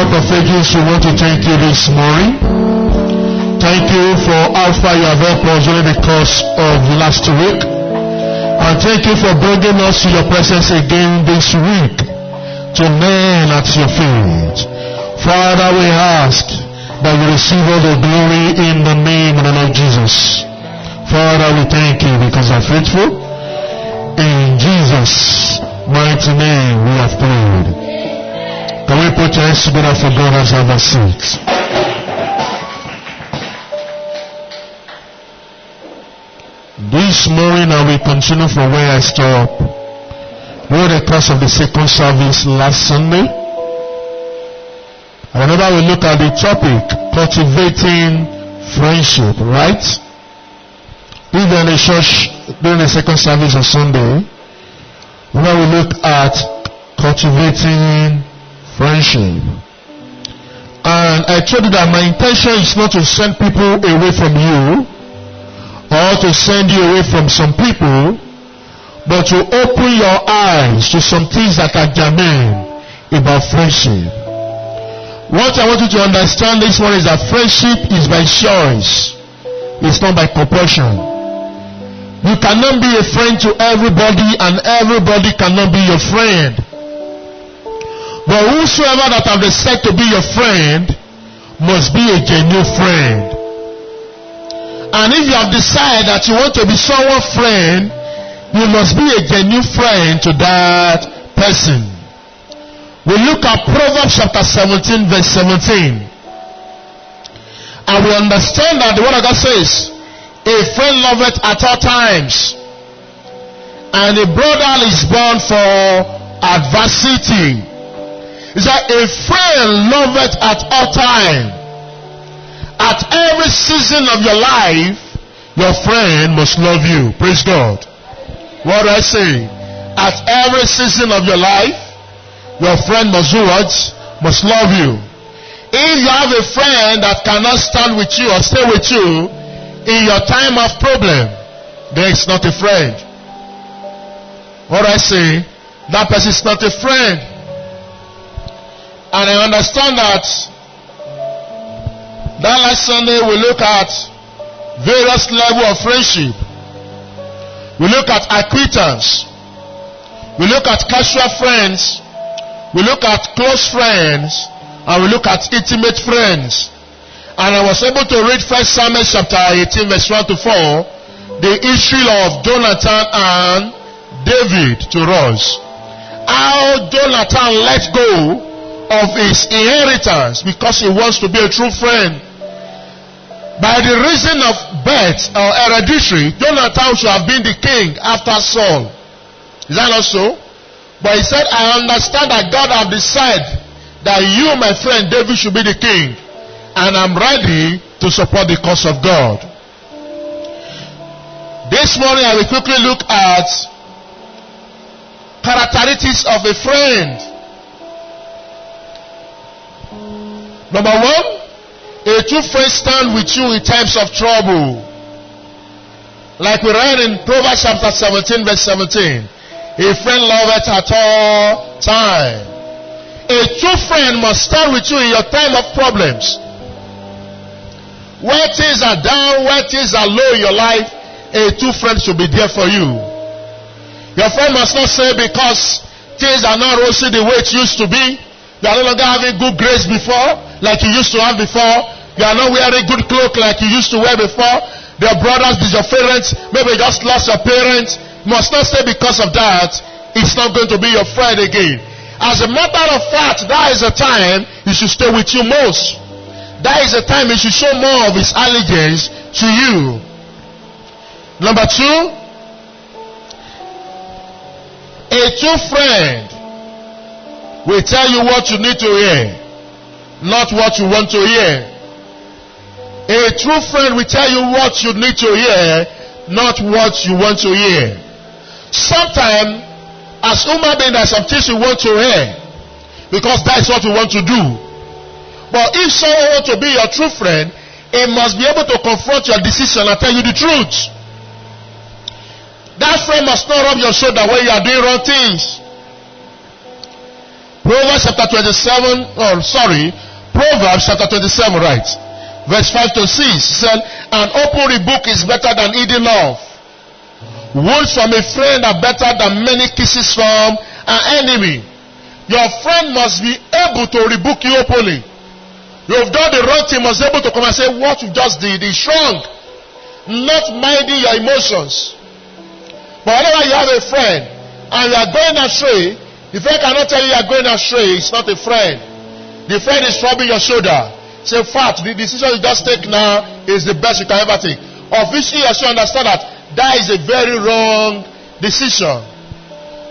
Rock of Ages, we want to thank you this morning. Thank you for how far you have helped us during the course of last week. And thank you for bringing us to your presence again this week to learn at your feet. Father, we ask that you receive all the glory in the name of the Lord Jesus. Father, we thank you because you are faithful. In Jesus' mighty name we have prayed. Can we put your hands together for God as have a seat? This morning I will continue from where I stopped. During the course of the second service last Sunday. And whenever we look at the topic, cultivating friendship, right? If you're in the church during the second service on Sunday, whenever we look at cultivating friendship. And I told you that my intention is not to send people away from you, or to send you away from some people, but to open your eyes to some things that are germane about friendship. What I want you to understand this one is that friendship is by choice. It's not by compulsion. You cannot be a friend to everybody, and everybody cannot be your friend. But whosoever that have decided to be your friend must be a genuine friend. And if you have decided that you want to be someone's friend, you must be a genuine friend to that person. We look at Proverbs chapter 17 verse 17. And we understand that the word of God says, a friend loveth at all times, and a brother is born for adversity. It's like a friend loveth at all times. At every season of your life, your friend must love you. Praise God. What do I say? At every season of your life, your friend must do what? Must love you. If you have a friend that cannot stand with you or stay with you in your time of problem, then it's not a friend. What do I say? That person is not a friend. And I understand that last Sunday we look at various levels of friendship. We look at acquaintance. We look at casual friends. We look at close friends. And we look at intimate friends. And I was able to read 1 Samuel chapter 18 verse 1 to 4. The history of Jonathan and David to us. How Jonathan let go of his inheritance because he wants to be a true friend. By the reason of birth or hereditary, Jonathan should have been the king after Saul. Is that not so? But he said, I understand that God have decided that you, my friend David, should be the king. And I'm ready to support the cause of God. This morning I will quickly look at characteristics of a friend. Number one, a true friend stands with you in times of trouble. Like we read in Proverbs chapter 17 verse 17. A friend loveth at all times. A true friend must stand with you in your time of problems. Where things are down, where things are low in your life, a true friend should be there for you. Your friend must not say because things are not rosy the way it used to be. You are no longer having good grades before, like you used to have before. You are not wearing good clothes like you used to wear before. Your brothers, your parents, maybe you just lost your parents. You must not say because of that, it's not going to be your friend again. As a matter of fact, that is the time he should stay with you most. That is the time he should show more of his allegiance to you. Number two, a true friend will tell you what you need to hear, not what you want to hear. A true friend will tell you what you need to hear, not what you want to hear. Sometimes, as human beings, there are some things we want to hear, because that is what we want to do. But if someone wants to be your true friend, he must be able to confront your decision and tell you the truth. That friend must not rub your shoulder when you are doing wrong things. Proverbs chapter 27, Proverbs chapter 27, right? Verse 5 to 6 said, an open rebuke is better than hidden love. Words from a friend are better than many kisses from an enemy. Your friend must be able to rebuke you openly. You've done the wrong thing, must be able to come and say, what you just did is wrong. Not minding your emotions. But whenever you have a friend and you are going astray, the friend cannot tell you are going astray. It's not a friend. The friend is rubbing your shoulder. Say, fact, the decision you just take now is the best you can ever take. Obviously, you should understand that that is a very wrong decision.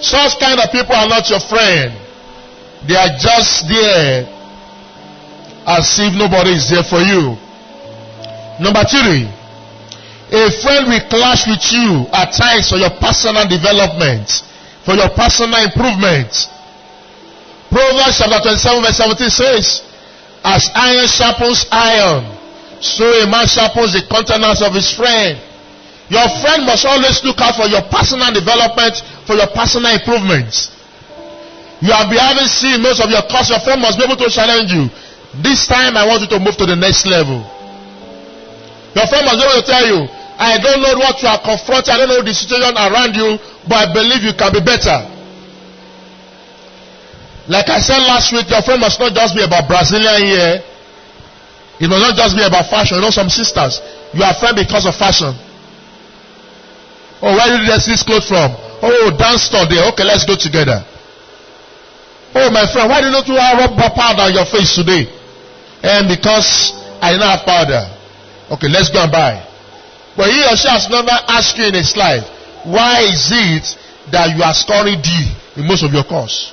Such kind of people are not your friend. They are just there as if nobody is there for you. Number 3, a friend will clash with you at times for your personal development, for your personal improvement. Proverbs chapter 27 verse 17 says, as iron sharpens iron, so a man sharpens the countenance of his friend. Your friend must always look out for your personal development, for your personal improvements. You have been having seen most of your course. Your friend must be able to challenge you. This time I want you to move to the next level. Your friend must be able to tell you, I don't know what you are confronting, I don't know the situation around you, but I believe you can be better. Like I said last week, your friend must not just be about Brazilian here. It must not just be about fashion. You know, some sisters, you are friend because of fashion. Oh, where did you get this clothes from? Oh, dance store there. Okay, let's go together. Oh, my friend, why did you not rub powder on your face today? And because I didn't have powder. Okay, let's go and buy. But he or she has never asked you in his life, why is it that you are scoring D in most of your course?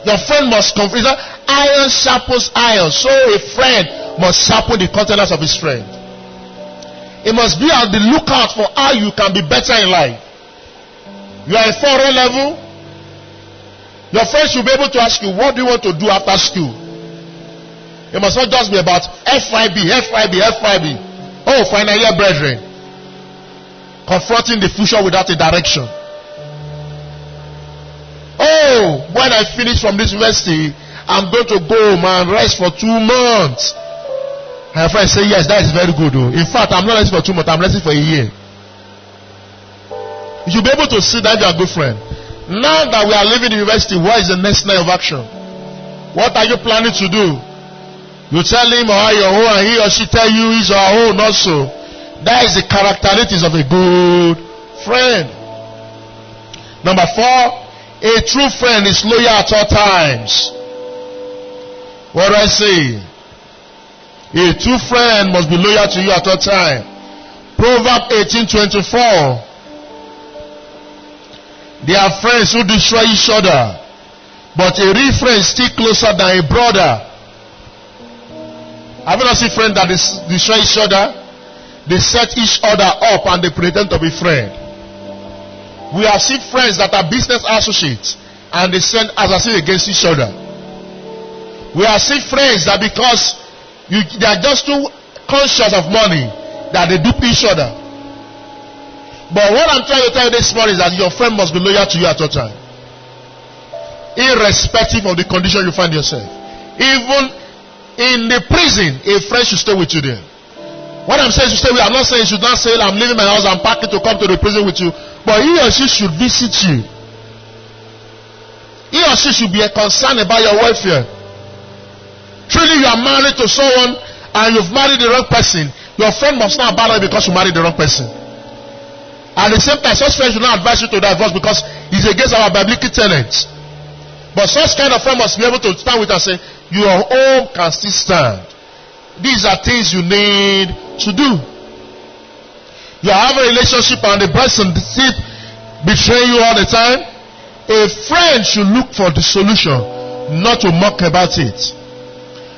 Your friend must confess. Iron sharpens iron. So a friend must sharpen the countenance of his friend. It must be on the lookout for how you can be better in life. You are a foreign level. Your friend should be able to ask you, what do you want to do after school? It must not just be about FYB. Oh, final year brethren. Confronting the future without a direction. Oh, when I finish from this university, I'm going to go home and rest for 2 months. And my friend say, yes, that is very good. In fact, I'm not resting for 2 months, I'm resting for a year. You should be able to see that you are a good friend. Now that we are leaving the university, what is the next line of action? What are you planning to do? You tell him or your own, and he or she tell you his or her own also. That is the characteristics of a good friend. Number 4, a true friend is loyal at all times. What do I say? A true friend must be loyal to you at all times. Proverbs 18:24. There are friends who destroy each other, but a real friend is still closer than a brother. Have you not seen friends that destroy each other? They set each other up and they pretend to be friends. We have seen friends that are business associates and they send assassins against each other. We have seen friends that because they are just too conscious of money that they dupe each other. But what I'm trying to tell you this morning is that your friend must be loyal to you at all time, irrespective of the condition you find yourself. Even in the prison, a friend should stay with you there. What I'm saying, stay with. I'm not saying you should not say, I'm leaving my house, I'm packing to come to the prison with you. But he or she should visit you. He or she should be concerned about your welfare. Truly, you are married to someone and you've married the wrong person. Your friend must not abandon you because you married the wrong person. At the same time, such friends should not advise you to divorce because it's against our biblical tenets. But such kind of friend must be able to stand with and say, your home can still stand. These are things you need to do. You have a relationship and the person keep betraying you all the time. A friend should look for the solution, not to mock about it.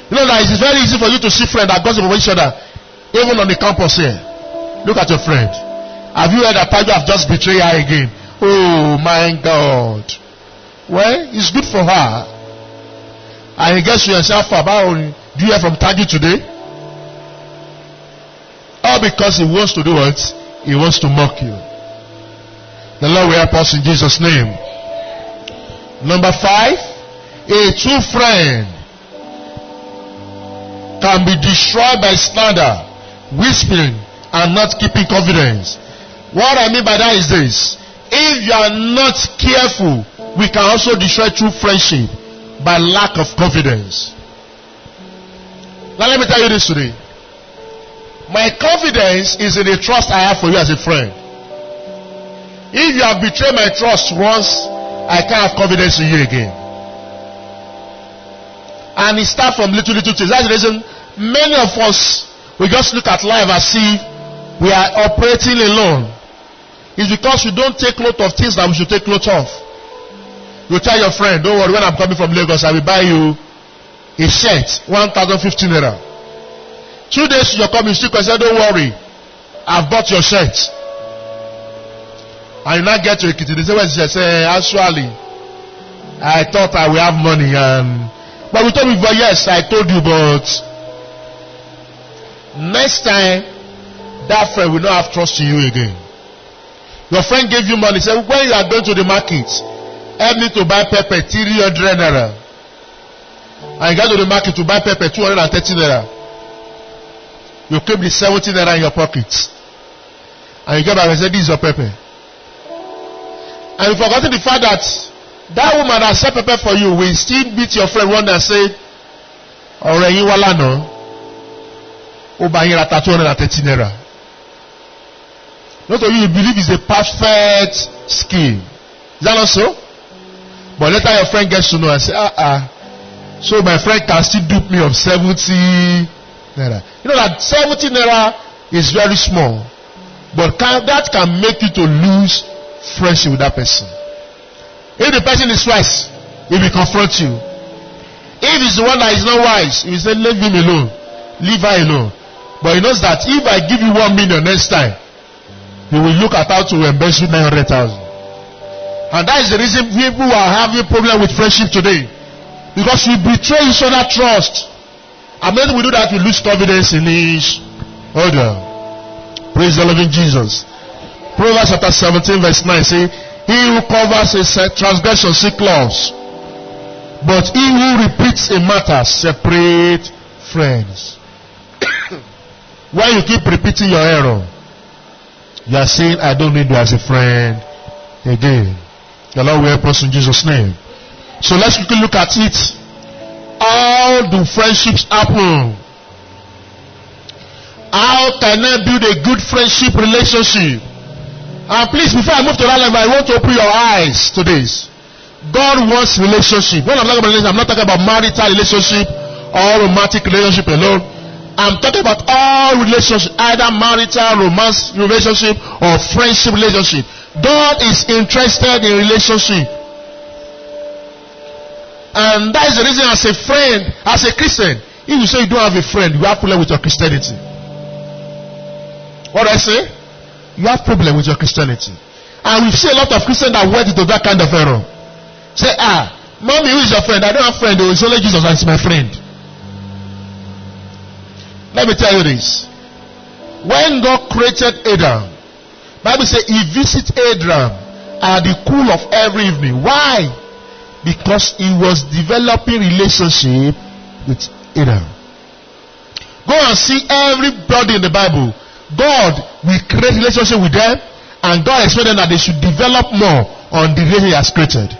You know that it is very easy for you to see friends that gossip about each other, even on the campus here. Look at your friend. Have you heard that Tajo have just betrayed her again? Oh my God. Well, it's good for her. And you get to yourself about, do you hear from Tajo today? All because he wants to do what? He wants to mock you. The Lord will help us in Jesus' name. Number 5, a true friend can be destroyed by slander, whispering, and not keeping confidence. What I mean by that is this: if you are not careful, we can also destroy true friendship by lack of confidence. Now let me tell you this today. My confidence is in the trust I have for you as a friend. If you have betrayed my trust once, I can't have confidence in you again. And it starts from little things. That's the reason many of us, we just look at life as if we are operating alone. It's because we don't take note of things that we should take note of. You tell your friend, don't worry, when I'm coming from Lagos, I will buy you a shirt, 1,015 naira. 2 days you're coming, still say, don't worry, I've bought your shirt. And you now get to Ekiti, they say, where's your shirt? Say, actually, I thought I will have money. But we told me, but yes, I told you, but next time, that friend will not have trust in you again. Your friend gave you money, said, when you are going to the market, help me to buy pepper, 300 naira. And you go to the market to buy pepper, 230 naira. You keep the 70 naira in your pocket. And you get back and say, this is your pepper. And you forgotten the fact that that woman that sell pepper for you will still beat your friend one and say, ọ̀rẹ́ yín wá lánàá, ó bá yín ra 230 naira. Not only you believe it's a perfect scheme. Is that not so? But later your friend gets to know and say, so my friend can still dupe me of 70 naira. You know that 70 naira is very small. But that can make you to lose friendship with that person. If the person is wise, he will confront you. If he's the one that is not wise, he will say, leave him alone. Leave her alone. But he knows that if I give you 1 million next time, he will look at how to embezzle 900,000. And that is the reason people are having problem with friendship today. Because we betray each other trust. And when we do that, we lose confidence in each other. Praise the living Jesus. Proverbs chapter 17 verse 9 say, he who covers his transgression seeks loss, but he who repeats a matter separates friends. When you keep repeating your error, you are saying, I don't need you as a friend again. The Lord will help us in Jesus' name. So let's quickly look at it. How do friendships happen? How can I build a good friendship relationship? And please, before I move to that level, I want to open your eyes to this. God wants relationship. When I'm talking about relationship, I'm not talking about marital relationship or romantic relationship alone. I'm talking about all relationships, either marital, romance relationship, or friendship relationship. God is interested in relationship. And that is the reason, as a friend, as a Christian, if you say you don't have a friend, you have problem with your Christianity. What do I say? You have problem with your Christianity. And we see a lot of Christians that went into that kind of error. Say, mommy, who is your friend? I don't have a friend. It's only Jesus and it's my friend. Let me tell you this. When God created Adam, Bible says he visited Adam at the cool of every evening. Why? Because he was developing relationship with Adam. Go and see everybody in the Bible. God will create relationship with them, and God expects them that they should develop more on the way he has created.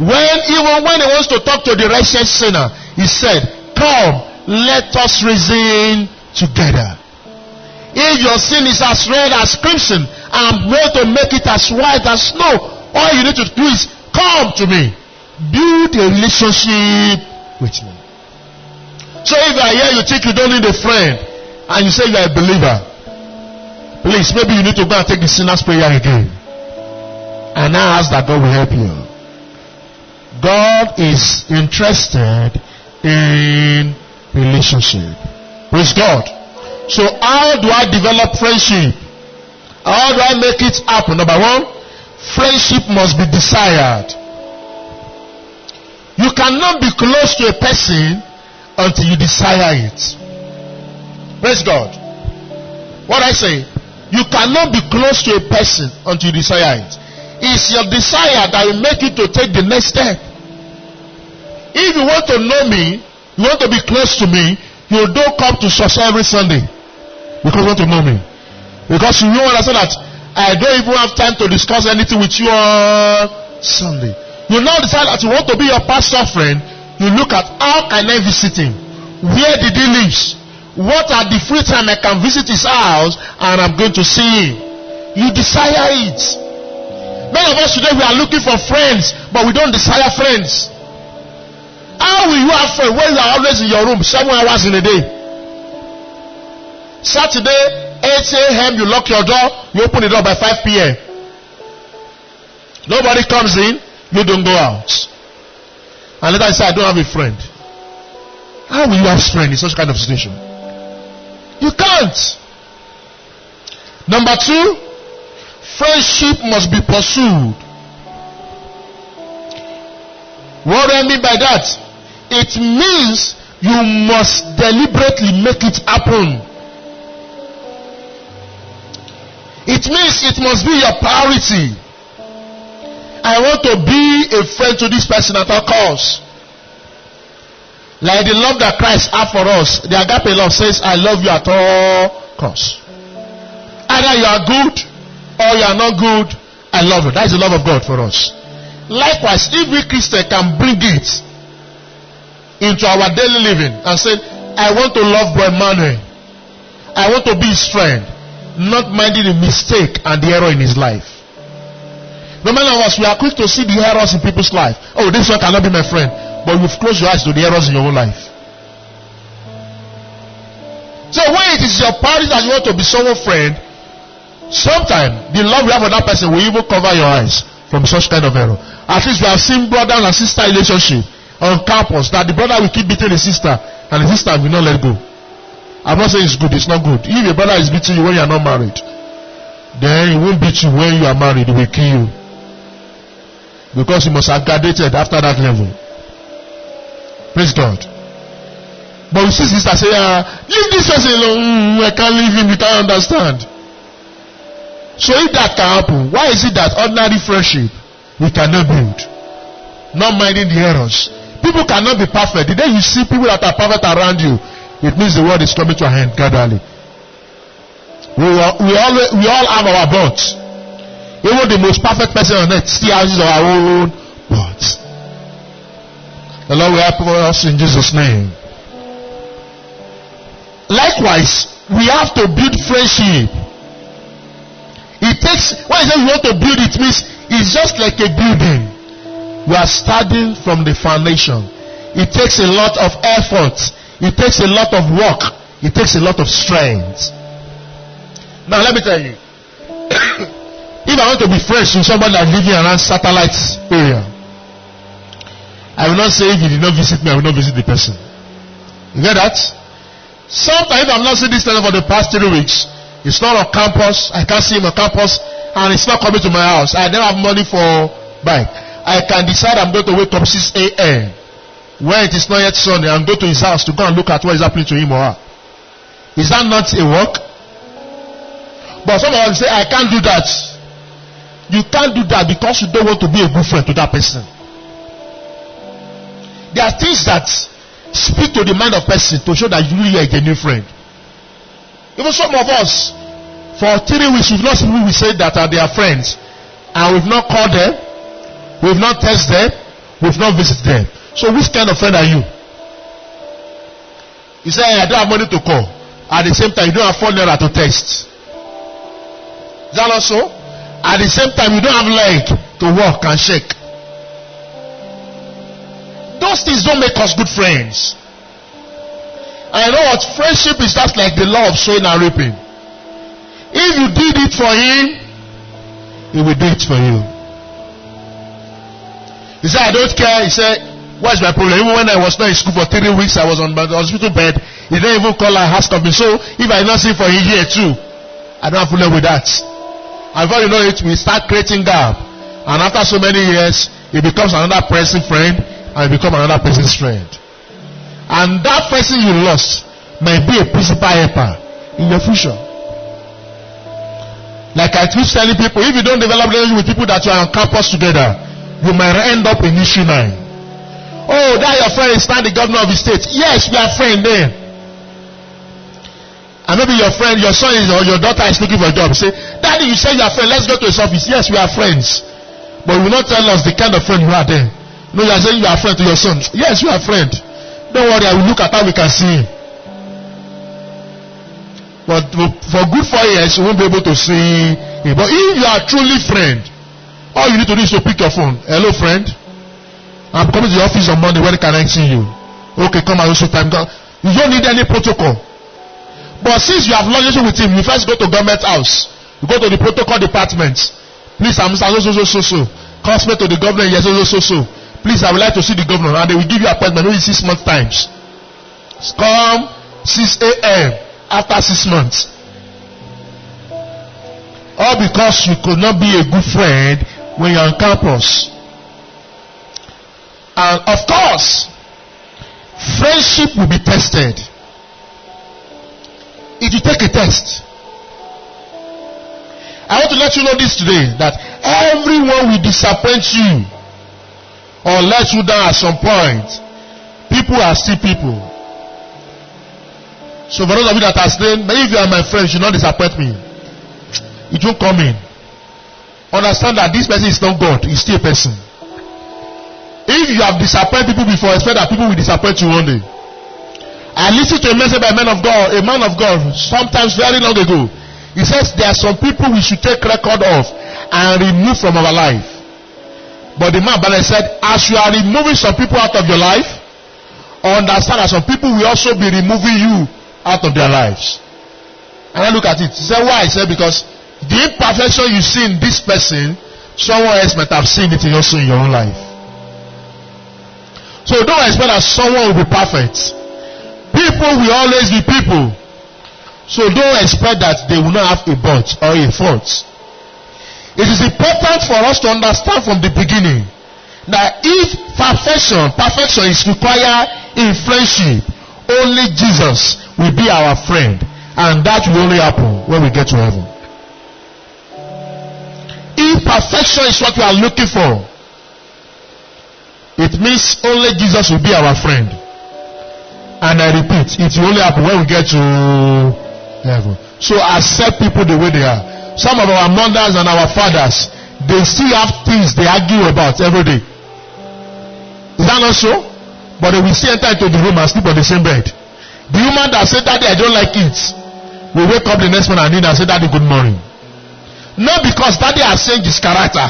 Even when he wants to talk to the righteous sinner, he said, come, let us reason together. If your sin is as red as crimson, I'm going to make it as white as snow. All you need to do is come to me. Build a relationship with me. So if you are here, you think you don't need a friend, and you say you are a believer, please, maybe you need to go and take the sinner's prayer again. And I ask that God will help you. God is interested in relationship. Praise God. So how do I develop friendship? How do I make it happen? Number one, friendship must be desired. You cannot be close to a person until you desire it. Praise God. What I say? You cannot be close to a person until you desire it. It's your desire that will make you to take the next step. If you want to know me, you want to be close to me, you don't come to church every Sunday because you want to know me. Because you know understand that I don't even have time to discuss anything with you on Sunday. You now decide that you want to be your pastor friend. You look at how can I visit him? Where did he live? What are the free time I can visit his house and I'm going to see him? You desire it. Many of us today we are looking for friends, but we don't desire friends. How will you have friends when you are always in your room 7 hours in a day? Saturday 8 a.m. you lock your door, you open the door by 5 p.m. Nobody comes in, you don't go out. And later I say I don't have a friend. How will you have a friend in such kind of situation? You can't. Number 2, friendship must be pursued. What do I mean by that? It means you must deliberately make it happen. It means it must be your priority. I want to be a friend to this person at all costs. Like the love that Christ had for us. The agape love says, I love you at all costs. Either you are good or you are not good, I love you. That is the love of God for us. Likewise, if we Christians can bring it into our daily living and say, I want to love Boy Manuel. I want to be his friend. Not minding the mistake and the error in his life. No many of us, we are quick to see the errors in people's life. Oh, this one cannot be my friend. But you've closed your eyes to the errors in your own life. So when it is your priority that you want to be someone's friend, sometimes the love you have for that person will even cover your eyes from such kind of error. At least we have seen brother and sister relationship on campus that the brother will keep beating the sister and the sister will not let go. I'm not saying it's good, it's not good. If your brother is beating you when you are not married, then he won't beat you when you are married, he will kill you. Because he must have graduated after that level. Praise God. But you see sister say, leave this person alone. I can't leave him, you can't understand. So if that can happen, why is it that ordinary friendship we cannot build? Not minding the errors. People cannot be perfect. The day you see people that are perfect around you, it means the world is coming to an end gradually. We all have our boats. Even the most perfect person on earth still has our own boats. The Lord will help us in Jesus' name. Likewise, we have to build friendship. It takes, when I say we want to build, it means it's just like a building. We are starting from the foundation. It takes a lot of effort. It takes a lot of work. It takes a lot of strength. Now let me tell you. If I want to be friends with somebody that's living around satellite area, I will not say if he did not visit me, I will not visit the person. You get that? Sometimes if I'm not seeing this person for the past 3 weeks, it's not on campus, I can't see him on campus, and it's not coming to my house. I don't have money for bike. I can decide I'm going to wake up 6 a.m. when it is not yet Sunday and go to his house to go and look at what is happening to him or her. Is that not a work? But some of us say, I can't do that. You can't do that because you don't want to be a good friend to that person. There are things that speak to the mind of person to show that you really are a genuine friend. Even some of us, for 3 weeks, we've not seen people we say that are their friends, and we've not called them, we've not texted them, we've not visited them. So which kind of friend are you? You say, I don't have money to call. At the same time, you don't have phone number to text. Is that not so? At the same time, you don't have leg to walk and shake. Those things don't make us good friends. And you know what? Friendship is just like the law of sowing and reaping. If you did it for him, he will do it for you. He said, I don't care. He said, what's my problem? Even when I was not in school for 3 weeks, I was on the hospital bed. He didn't even call and ask of me. So if I not see for a year too, I don't have to live with that. And before you know it, we start creating gap. And after so many years, it becomes another person's friend, and it becomes another person's friend. And that person you lost might be a principal helper in your future. Like I keep telling people, if you don't develop relationship with people that you are on campus together, you might end up in issue 9. Oh, Oh, that your friend is now the governor of the state. Yes, we are friends then. And maybe your friend, your son is, or your daughter is looking for a job. Say, Daddy, you say you are friend. Let's go to his office. Yes, we are friends. But you will not tell us the kind of friend you are there. No, you are saying you are friend to your son. Yes, you are friend. Don't worry, I will look at how we can see him. But for good 4 years, you won't be able to see him. But if you are truly friend, all you need to do is to pick your phone. Hello, friend. I'm coming to the office on Monday. When can I see you? Okay, come and also time. You don't need any protocol. But since you have relationship with him, you first go to government house. You go to the protocol department. Please, I'm so. Comes me to the governor. Yes, so. Please, I would like to see the governor. And they will give you appointment only 6 months times. Come 6 a.m. after 6 months. All because you could not be a good friend when you're on campus. And of course, friendship will be tested. If you take a test, I want to let you know this today, that everyone will disappoint you or let you down at some point. People are still people. So for those of you that are saying, if you are my friend, you should not disappoint me. It won't come in. Understand that this person is not God, he's still a person. If you have disappointed people before, expect that people will disappoint you one day. I listened to a message by a man of God, sometimes very long ago. He says there are some people we should take record of and remove from our life. But the man said, as you are removing some people out of your life, understand that some people will also be removing you out of their lives. And I look at it. He said, why? He said, because the imperfection you see in this person, someone else might have seen it also in your own life. So don't expect that someone will be perfect. People will always be people. So don't expect that they will not have a but or a fault. It is important for us to understand from the beginning that if perfection is required in friendship, only Jesus will be our friend. And that will only happen when we get to heaven. If perfection is what we are looking for, it means only Jesus will be our friend. And I repeat, it will only happen when we get to heaven. So accept people the way they are. Some of our mothers and our fathers, they still have things they argue about every day. Is that not so? But they will still enter into the room and sleep on the same bed. The woman that said, Daddy, I don't like it, will wake up the next morning and say, Daddy, good morning. Not because Daddy has changed his character,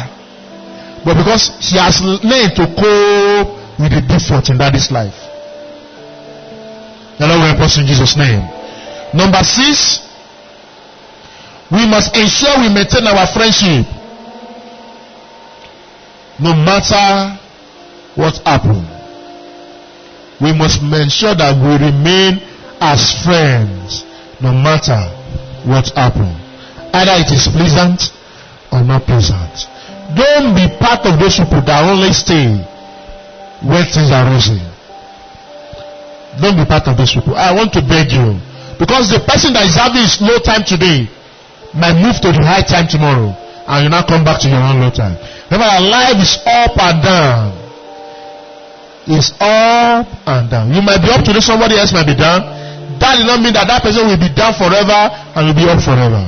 but because she has learned to cope with the default in Daddy's life. The Lord will help us in Jesus' name. Number 6, we must ensure we maintain our friendship no matter what happens. We must ensure that we remain as friends no matter what happens. Either it is pleasant or not pleasant. Don't be part of those people that only stay when things are rosy. Don't be part of those people. I want to beg you, because the person that is having his low time today might move to the high time tomorrow, and you now come back to your own low time. Remember that life is up and down. It's up and down. You might be up today, somebody else might be down. That does not mean that that person will be down forever and will be up forever.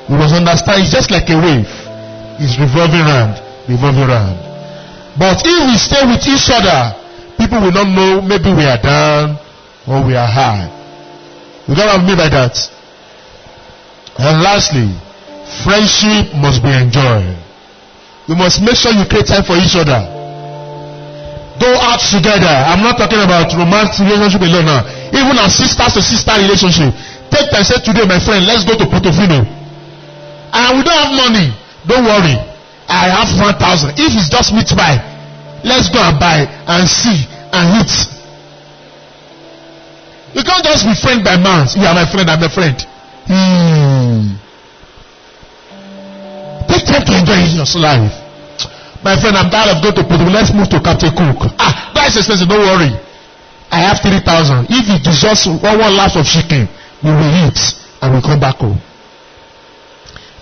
You must understand, it's just like a wave. It's revolving round. But if we stay with each other, people will not know maybe we are down or we are high. You don't have me by that. And lastly, friendship must be enjoyed. You must make sure you create time for each other. Go out together. I'm not talking about romantic relationship alone now. Even a sister to sister relationship. Take time, say today, my friend, let's go to Portofino. And we don't have money. Don't worry. I have 1,000. If it's just meat buy, let's go and buy and see and eat. You can't just be friend by mouth. You are my friend, I'm a friend. Take time to enjoy your life. My friend, I'm tired of going to Portofino. Let's move to Captain Cook. That's expensive. Don't worry. I have 3,000. If it is just one laugh of chicken, we will eat and we'll come back home.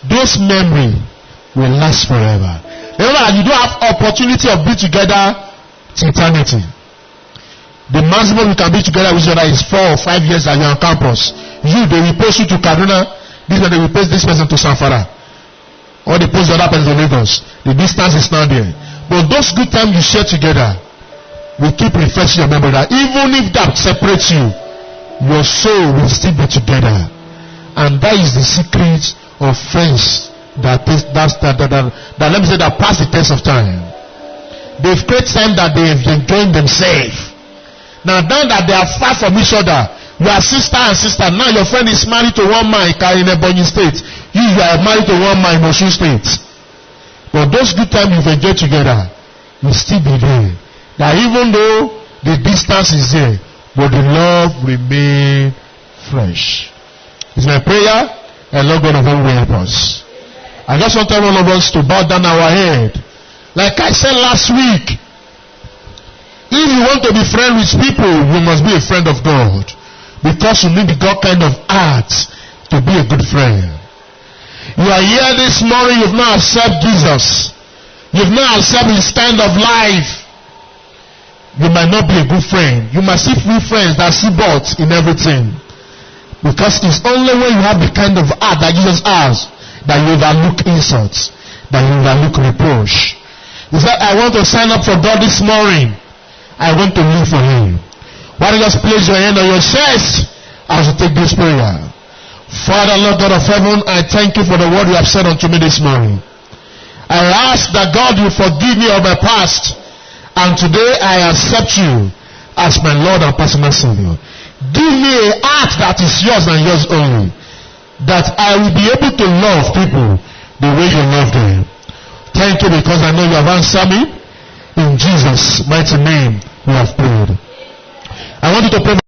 Those memories will last forever. Remember that you don't have opportunity of being together It's eternity. The maximum you can be together with each other is 4 or 5 years that you're on campus. They will post you to Kaduna. This one, they will post this person to Sanfara. Or they post the other person to Lagos. The distance is not there. But those good times you share together will keep refreshing your memory that even if that separates you, your soul will still be together. And that is the secret of friends that let me say that pass the test of time. They've created time that they've enjoyed themselves. Now that they are far from each other, you are sister and sister. Now your friend is married to one man in Ebonyi State. You are married to one man in Osun State. But those good times you've enjoyed together will still be there. That even though the distance is there, but the love remain fresh. It's my prayer, and Lord God of heaven will help us. I just want all of us to bow down our head. Like I said last week, if you want to be friends with people, you must be a friend of God. Because you need the God kind of heart to be a good friend. You are here this morning, you've not accepted Jesus. You've not accepted his kind of life. You might not be a good friend. You must see few friends that see both in everything. Because it's only when you have the kind of heart that Jesus has that you overlook insults, that you overlook reproach. He said, I want to sign up for God this morning. I want to live for him. Why don't you just place your hand on your chest as you take this prayer? Father, Lord God of heaven, I thank you for the word you have said unto me this morning. I ask that God will forgive me of my past, and today I accept you as my Lord and personal Savior. Give me a heart that is yours and yours only, that I will be able to love people the way you love them. Thank you because I know you have answered me. In Jesus' mighty name we have prayed. I want you to pray.